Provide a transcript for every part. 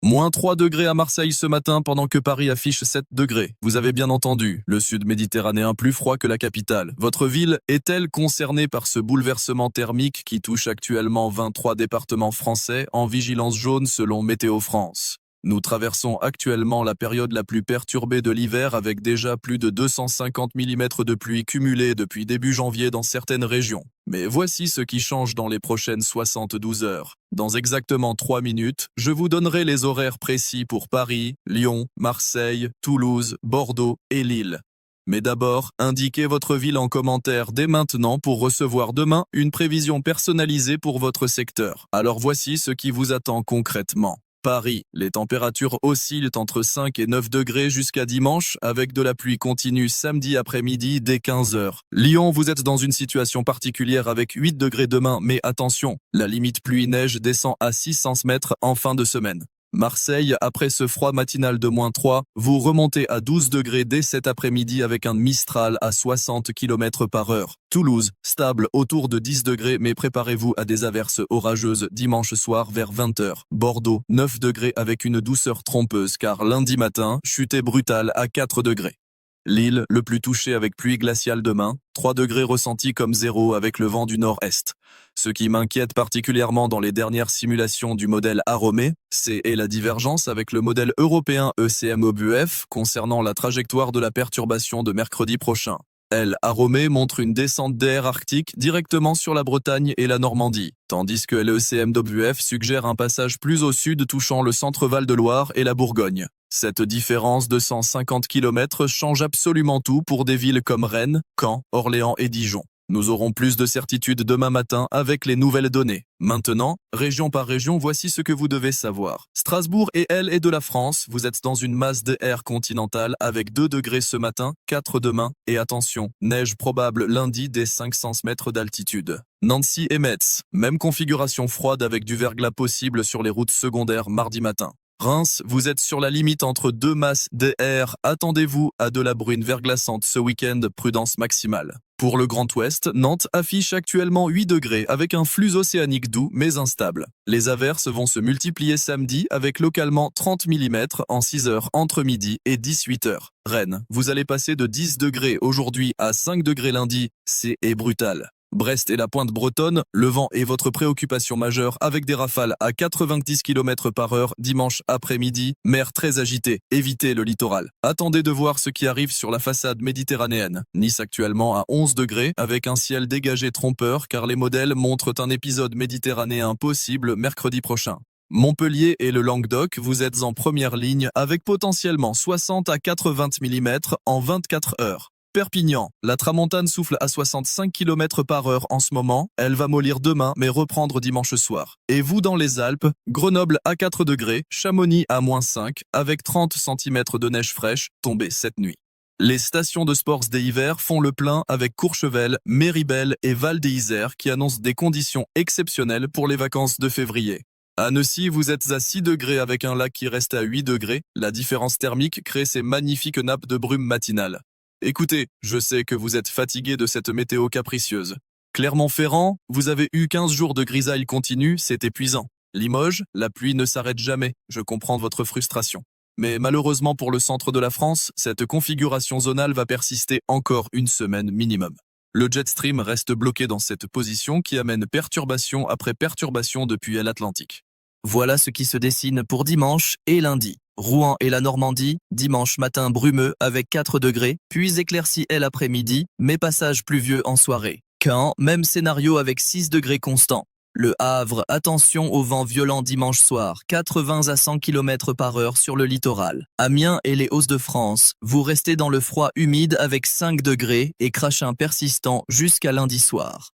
-3 degrés à Marseille ce matin pendant que Paris affiche 7 degrés. Vous avez bien entendu, le sud méditerranéen plus froid que la capitale. Votre ville est-elle concernée par ce bouleversement thermique qui touche actuellement 23 départements français en vigilance jaune selon Météo France? Nous traversons actuellement la période la plus perturbée de l'hiver avec déjà plus de 250 mm de pluie cumulée depuis début janvier dans certaines régions. Mais voici ce qui change dans les prochaines 72 heures. Dans exactement 3 minutes, je vous donnerai les horaires précis pour Paris, Lyon, Marseille, Toulouse, Bordeaux et Lille. Mais d'abord, indiquez votre ville en commentaire dès maintenant pour recevoir demain une prévision personnalisée pour votre secteur. Alors voici ce qui vous attend concrètement. Paris, les températures oscillent entre 5 et 9 degrés jusqu'à dimanche avec de la pluie continue samedi après-midi dès 15 heures. Lyon, vous êtes dans une situation particulière avec 8 degrés demain, mais attention, la limite pluie-neige descend à 600 mètres en fin de semaine. Marseille, après ce froid matinal de -3, vous remontez à 12 degrés dès cet après-midi avec un Mistral à 60 km/h. Toulouse, stable autour de 10 degrés mais préparez-vous à des averses orageuses dimanche soir vers 20 heures. Bordeaux, 9 degrés avec une douceur trompeuse car lundi matin, chutée brutale à 4 degrés. Lille, le plus touché avec pluie glaciale demain, 3 degrés ressentis comme 0 avec le vent du nord-est. Ce qui m'inquiète particulièrement dans les dernières simulations du modèle Aromé, c'est la divergence avec le modèle européen ECMOBUF concernant la trajectoire de la perturbation de mercredi prochain. Aromé montre une descente d'air arctique directement sur la Bretagne et la Normandie, tandis que l'ECMWF suggère un passage plus au sud touchant le centre Val-de-Loire et la Bourgogne. Cette différence de 150 km change absolument tout pour des villes comme Rennes, Caen, Orléans et Dijon. Nous aurons plus de certitude demain matin avec les nouvelles données. Maintenant, région par région, voici ce que vous devez savoir. Strasbourg est de la France, vous êtes dans une masse d'air continentale avec 2 degrés ce matin, 4 demain, et attention, neige probable lundi dès 500 mètres d'altitude. Nancy et Metz, même configuration froide avec du verglas possible sur les routes secondaires mardi matin. Reims, vous êtes sur la limite entre deux masses d'air, attendez-vous à de la bruine verglaçante ce week-end, prudence maximale. Pour le Grand Ouest, Nantes affiche actuellement 8 degrés avec un flux océanique doux mais instable. Les averses vont se multiplier samedi avec localement 30 mm en 6 heures entre midi et 18 heures. Rennes, vous allez passer de 10 degrés aujourd'hui à 5 degrés lundi, c'est brutal. Brest et la pointe bretonne, le vent est votre préoccupation majeure avec des rafales à 90 km/h dimanche après-midi, mer très agitée, évitez le littoral. Attendez de voir ce qui arrive sur la façade méditerranéenne. Nice actuellement à 11 degrés avec un ciel dégagé trompeur car les modèles montrent un épisode méditerranéen possible mercredi prochain. Montpellier et le Languedoc, vous êtes en première ligne avec potentiellement 60 à 80 mm en 24 heures. Perpignan, la tramontane souffle à 65 km/h en ce moment, elle va mollir demain mais reprendre dimanche soir. Et vous dans les Alpes, Grenoble à 4 degrés, Chamonix à -5 avec 30 cm de neige fraîche tombée cette nuit. Les stations de sports d'hiver font le plein avec Courchevel, Méribel et Val d'Isère qui annoncent des conditions exceptionnelles pour les vacances de février. À Annecy, vous êtes à 6 degrés avec un lac qui reste à 8 degrés, la différence thermique crée ces magnifiques nappes de brume matinale. Écoutez, je sais que vous êtes fatigué de cette météo capricieuse. Clermont-Ferrand, vous avez eu 15 jours de grisaille continue, c'est épuisant. Limoges, la pluie ne s'arrête jamais, je comprends votre frustration. Mais malheureusement pour le centre de la France, cette configuration zonale va persister encore une semaine minimum. Le jet stream reste bloqué dans cette position qui amène perturbation après perturbation depuis l'Atlantique. Voilà ce qui se dessine pour dimanche et lundi. Rouen et la Normandie, dimanche matin brumeux avec 4 degrés, puis éclairci l'après-midi, mais passage pluvieux en soirée. Caen, même scénario avec 6 degrés constants. Le Havre, attention au vent violent dimanche soir, 80 à 100 km/h sur le littoral. Amiens et les Hauts-de-France, vous restez dans le froid humide avec 5 degrés et crachin persistant jusqu'à lundi soir.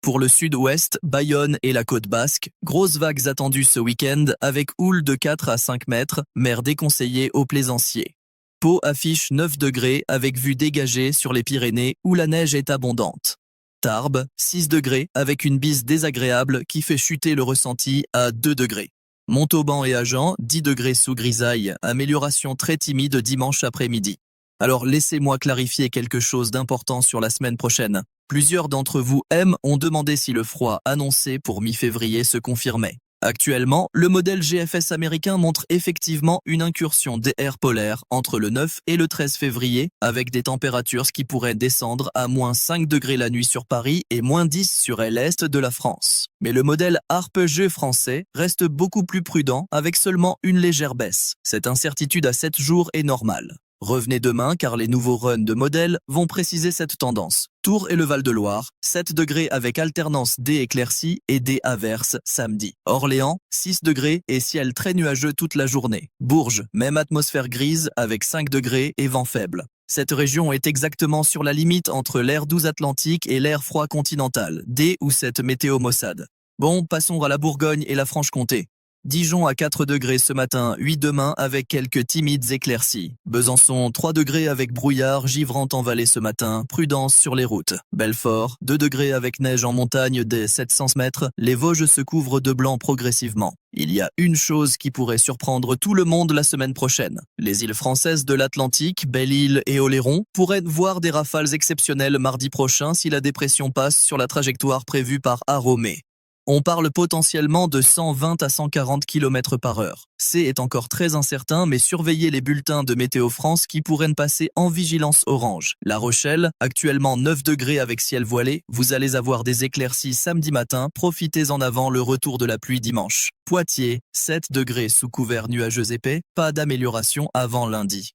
Pour le sud-ouest, Bayonne et la côte basque, grosses vagues attendues ce week-end avec houle de 4 à 5 mètres, mer déconseillée aux plaisanciers. Pau affiche 9 degrés avec vue dégagée sur les Pyrénées où la neige est abondante. Tarbes, 6 degrés avec une bise désagréable qui fait chuter le ressenti à 2 degrés. Montauban et Agen, 10 degrés sous grisaille, amélioration très timide dimanche après-midi. Alors laissez-moi clarifier quelque chose d'important sur la semaine prochaine. Plusieurs d'entre vous ont demandé si le froid annoncé pour mi-février se confirmait. Actuellement, le modèle GFS américain montre effectivement une incursion des airs polaires entre le 9 et le 13 février, avec des températures qui pourraient descendre à moins 5 degrés la nuit sur Paris et moins 10 sur l'est de la France. Mais le modèle ARPE-G français reste beaucoup plus prudent avec seulement une légère baisse. Cette incertitude à 7 jours est normale. Revenez demain car les nouveaux runs de modèles vont préciser cette tendance. Tours et le Val-de-Loire, 7 degrés avec alternance des éclaircies et des averses samedi. Orléans, 6 degrés et ciel très nuageux toute la journée. Bourges, même atmosphère grise avec 5 degrés et vent faible. Cette région est exactement sur la limite entre l'air doux atlantique et l'air froid continental, des ou cette météo maussade. Bon, passons à la Bourgogne et la Franche-Comté. Dijon à 4 degrés ce matin, 8 demain avec quelques timides éclaircies. Besançon 3 degrés avec brouillard givrant en vallée ce matin, prudence sur les routes. Belfort 2 degrés avec neige en montagne dès 700 mètres, les Vosges se couvrent de blanc progressivement. Il y a une chose qui pourrait surprendre tout le monde la semaine prochaine. Les îles françaises de l'Atlantique, Belle-Île et Oléron pourraient voir des rafales exceptionnelles mardi prochain si la dépression passe sur la trajectoire prévue par Aromé. On parle potentiellement de 120 à 140 km par heure. C est encore très incertain, mais surveillez les bulletins de Météo France qui pourraient passer en vigilance orange. La Rochelle, actuellement 9 degrés avec ciel voilé, vous allez avoir des éclaircies samedi matin, profitez-en avant le retour de la pluie dimanche. Poitiers, 7 degrés sous couvert nuageux épais, pas d'amélioration avant lundi.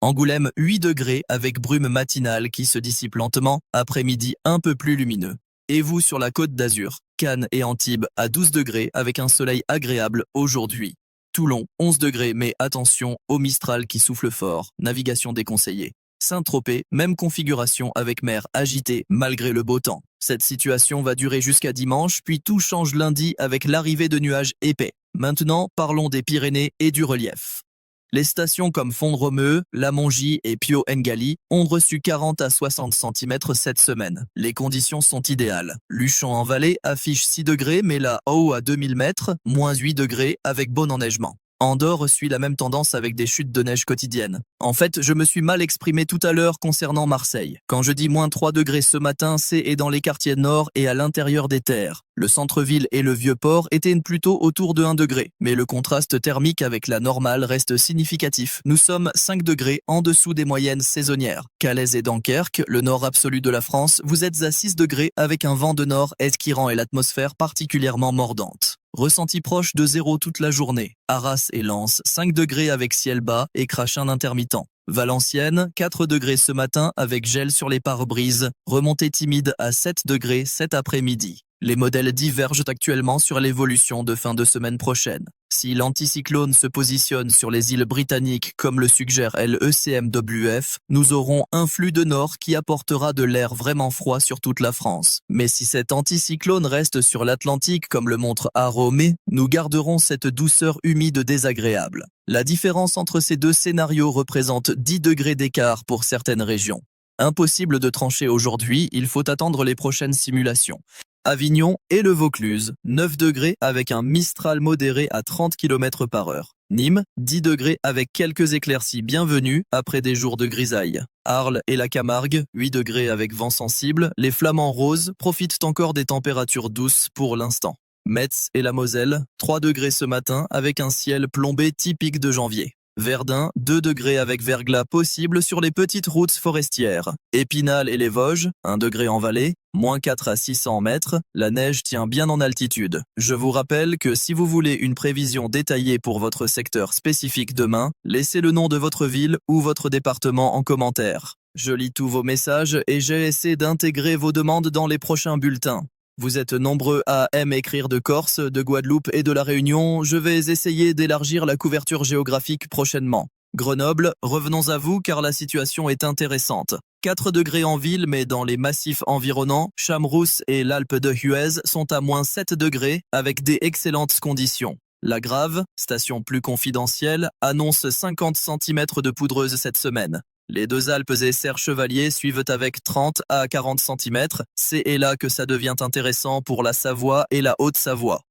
Angoulême, 8 degrés avec brume matinale qui se dissipe lentement, après-midi un peu plus lumineux. Et vous sur la côte d'Azur, Cannes et Antibes à 12 degrés avec un soleil agréable aujourd'hui. Toulon, 11 degrés mais attention au Mistral qui souffle fort, navigation déconseillée. Saint-Tropez, même configuration avec mer agitée malgré le beau temps. Cette situation va durer jusqu'à dimanche puis tout change lundi avec l'arrivée de nuages épais. Maintenant, parlons des Pyrénées et du relief. Les stations comme Font-de-Romeu, La Mongie et Pio Ngali ont reçu 40 à 60 cm cette semaine. Les conditions sont idéales. Luchon en vallée affiche 6 degrés mais la haut à 2000 mètres, moins 8 degrés avec bon enneigement. Andorre suit la même tendance avec des chutes de neige quotidiennes. En fait, je me suis mal exprimé tout à l'heure concernant Marseille. Quand je dis moins 3 degrés ce matin, c'est dans les quartiers nord et à l'intérieur des terres. Le centre-ville et le Vieux-Port étaient plutôt autour de 1 degré, mais le contraste thermique avec la normale reste significatif. Nous sommes 5 degrés en dessous des moyennes saisonnières. Calais et Dunkerque, le nord absolu de la France, vous êtes à 6 degrés avec un vent de nord-est qui rend l'atmosphère particulièrement mordante. Ressenti proche de 0 toute la journée. Arras et Lens, 5 degrés avec ciel bas et crachin intermittent. Valenciennes, 4 degrés ce matin avec gel sur les pare-brises. Remontée timide à 7 degrés cet après-midi. Les modèles divergent actuellement sur l'évolution de fin de semaine prochaine. Si l'anticyclone se positionne sur les îles britanniques comme le suggère l'ECMWF, nous aurons un flux de nord qui apportera de l'air vraiment froid sur toute la France. Mais si cet anticyclone reste sur l'Atlantique comme le montre Aromé, nous garderons cette douceur humide désagréable. La différence entre ces deux scénarios représente 10 degrés d'écart pour certaines régions. Impossible de trancher aujourd'hui, il faut attendre les prochaines simulations. Avignon et le Vaucluse, 9 degrés avec un Mistral modéré à 30 km par heure. Nîmes, 10 degrés avec quelques éclaircies bienvenues après des jours de grisaille. Arles et la Camargue, 8 degrés avec vent sensible. Les Flamands roses profitent encore des températures douces pour l'instant. Metz et la Moselle, 3 degrés ce matin avec un ciel plombé typique de janvier. Verdun, 2 degrés avec verglas possible sur les petites routes forestières. Épinal et les Vosges, 1 degré en vallée, moins 4 à 600 mètres, la neige tient bien en altitude. Je vous rappelle que si vous voulez une prévision détaillée pour votre secteur spécifique demain, laissez le nom de votre ville ou votre département en commentaire. Je lis tous vos messages et j'ai essayé d'intégrer vos demandes dans les prochains bulletins. Vous êtes nombreux à écrire de Corse, de Guadeloupe et de la Réunion. Je vais essayer d'élargir la couverture géographique prochainement. Grenoble, revenons à vous car la situation est intéressante. 4 degrés en ville mais dans les massifs environnants, Chamrousse et l'Alpe de Huez sont à moins 7 degrés avec des excellentes conditions. La Grave, station plus confidentielle, annonce 50 cm de poudreuse cette semaine. Les deux Alpes et Serre-Chevalier suivent avec 30 à 40 cm. C'est là que ça devient intéressant pour la Savoie et la Haute-Savoie.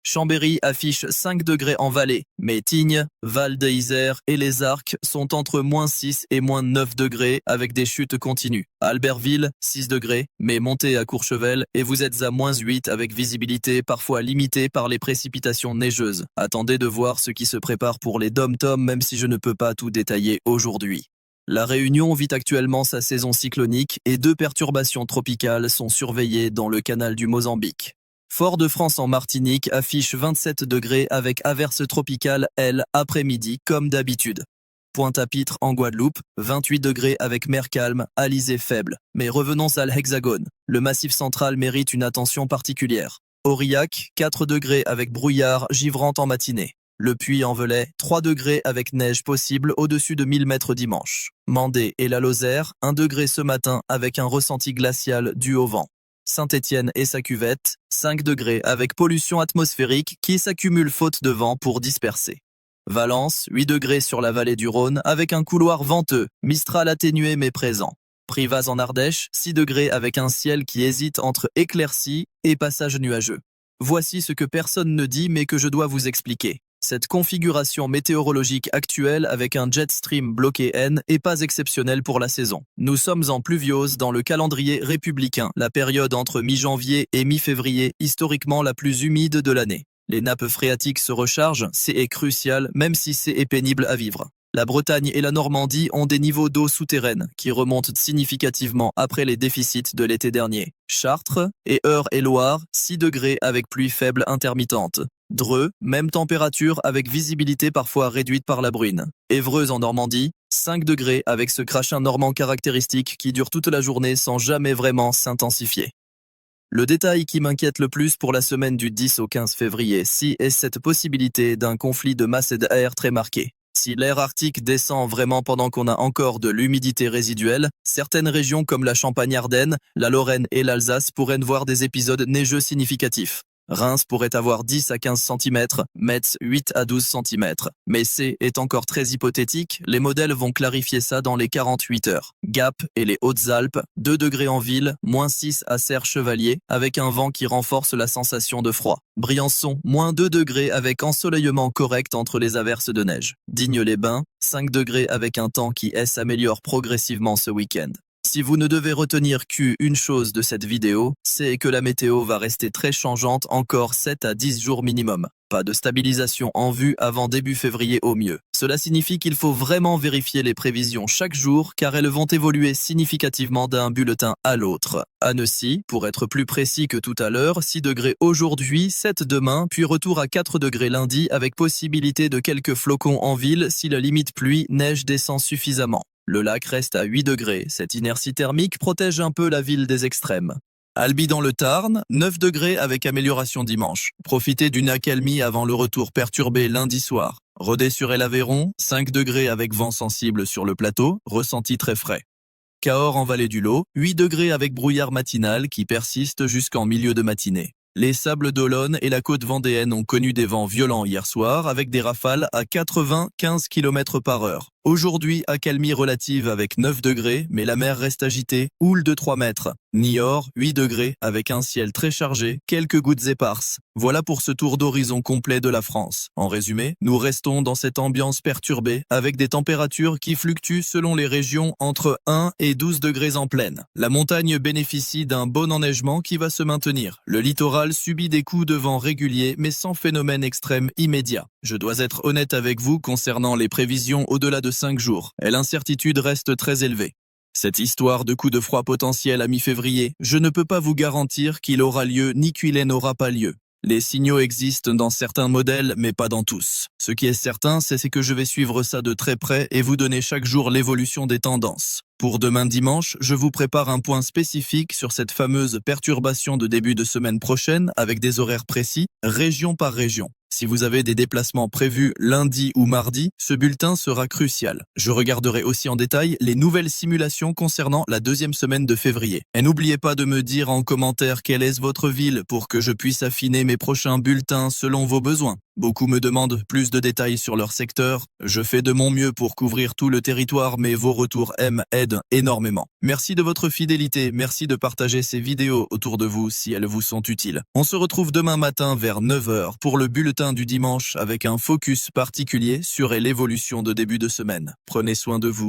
Chambéry affiche 5 degrés en vallée, mais Tignes, Val d'Isère et les Arcs sont entre -6 et -9 degrés avec des chutes continues. Albertville, 6 degrés, mais montez à Courchevel et vous êtes à -8 avec visibilité parfois limitée par les précipitations neigeuses. Attendez de voir ce qui se prépare pour les dom-toms même si je ne peux pas tout détailler aujourd'hui. La Réunion vit actuellement sa saison cyclonique et 2 perturbations tropicales sont surveillées dans le canal du Mozambique. Fort-de-France en Martinique affiche 27 degrés avec averses tropicales, elles, après-midi, comme d'habitude. Pointe-à-Pitre en Guadeloupe, 28 degrés avec mer calme, alizé faible. Mais revenons à l'Hexagone. Le Massif central mérite une attention particulière. Aurillac, 4 degrés avec brouillard givrant en matinée. Le Puy-en-Velay, 3 degrés avec neige possible au-dessus de 1000 mètres dimanche. Mandé et la Lozère, 1 degré ce matin avec un ressenti glacial dû au vent. Saint-Étienne et sa cuvette, 5 degrés avec pollution atmosphérique qui s'accumule faute de vent pour disperser. Valence, 8 degrés sur la vallée du Rhône avec un couloir venteux, Mistral atténué mais présent. Privas en Ardèche, 6 degrés avec un ciel qui hésite entre éclaircies et passage nuageux. Voici ce que personne ne dit mais que je dois vous expliquer. Cette configuration météorologique actuelle avec un jet stream bloqué N est pas exceptionnelle pour la saison. Nous sommes en pluviose dans le calendrier républicain, la période entre mi-janvier et mi-février, historiquement la plus humide de l'année. Les nappes phréatiques se rechargent, c'est crucial même si c'est pénible à vivre. La Bretagne et la Normandie ont des niveaux d'eau souterraine qui remontent significativement après les déficits de l'été dernier. Chartres et Eure-et-Loire, 6 degrés avec pluie faible intermittente. Dreux, même température avec visibilité parfois réduite par la bruine. Évreux en Normandie, 5 degrés avec ce crachin normand caractéristique qui dure toute la journée sans jamais vraiment s'intensifier. Le détail qui m'inquiète le plus pour la semaine du 10 au 15 février est cette possibilité d'un conflit de masse d'air très marqué. Si l'air arctique descend vraiment pendant qu'on a encore de l'humidité résiduelle, certaines régions comme la Champagne-Ardenne, la Lorraine et l'Alsace pourraient voir des épisodes neigeux significatifs. Reims pourrait avoir 10 à 15 cm, Metz 8 à 12 cm. Mais est encore très hypothétique, les modèles vont clarifier ça dans les 48 heures. Gap et les Hautes-Alpes, 2 degrés en ville, -6 à Serre-Chevalier, avec un vent qui renforce la sensation de froid. Briançon, -2 degrés avec ensoleillement correct entre les averses de neige. Digne-les-Bains, 5 degrés avec un temps qui s'améliore progressivement ce week-end. Si vous ne devez retenir qu'une chose de cette vidéo, c'est que la météo va rester très changeante encore 7 à 10 jours minimum. Pas de stabilisation en vue avant début février au mieux. Cela signifie qu'il faut vraiment vérifier les prévisions chaque jour car elles vont évoluer significativement d'un bulletin à l'autre. Annecy, pour être plus précis que tout à l'heure, 6 degrés aujourd'hui, 7 demain, puis retour à 4 degrés lundi avec possibilité de quelques flocons en ville si la limite pluie-neige descend suffisamment. Le lac reste à 8 degrés, cette inertie thermique protège un peu la ville des extrêmes. Albi dans le Tarn, 9 degrés avec amélioration dimanche. Profitez d'une accalmie avant le retour perturbé lundi soir. Rodez sur l'Aveyron, 5 degrés avec vent sensible sur le plateau, ressenti très frais. Cahors en vallée du Lot, 8 degrés avec brouillard matinal qui persiste jusqu'en milieu de matinée. Les Sables d'Olonne et la côte vendéenne ont connu des vents violents hier soir avec des rafales à 95 km/h. Aujourd'hui, accalmie relative avec 9 degrés, mais la mer reste agitée, houle de 3 mètres. Niort, 8 degrés, avec un ciel très chargé, quelques gouttes éparses. Voilà pour ce tour d'horizon complet de la France. En résumé, nous restons dans cette ambiance perturbée, avec des températures qui fluctuent selon les régions entre 1 et 12 degrés en plaine. La montagne bénéficie d'un bon enneigement qui va se maintenir. Le littoral subit des coups de vent réguliers, mais sans phénomène extrême immédiat. Je dois être honnête avec vous concernant les prévisions au-delà de 5 jours, et l'incertitude reste très élevée. Cette histoire de coup de froid potentiel à mi-février, je ne peux pas vous garantir qu'il aura lieu ni qu'il n'aura pas lieu. Les signaux existent dans certains modèles, mais pas dans tous. Ce qui est certain, c'est que je vais suivre ça de très près et vous donner chaque jour l'évolution des tendances. Pour demain dimanche, je vous prépare un point spécifique sur cette fameuse perturbation de début de semaine prochaine avec des horaires précis, région par région. Si vous avez des déplacements prévus lundi ou mardi, ce bulletin sera crucial. Je regarderai aussi en détail les nouvelles simulations concernant la deuxième semaine de février. Et n'oubliez pas de me dire en commentaire quelle est votre ville pour que je puisse affiner mes prochains bulletins selon vos besoins. Beaucoup me demandent plus de détails sur leur secteur. Je fais de mon mieux pour couvrir tout le territoire, mais vos retours aident énormément. Merci de votre fidélité, merci de partager ces vidéos autour de vous si elles vous sont utiles. On se retrouve demain matin vers 9 h pour le bulletin du dimanche avec un focus particulier sur l'évolution de début de semaine. Prenez soin de vous.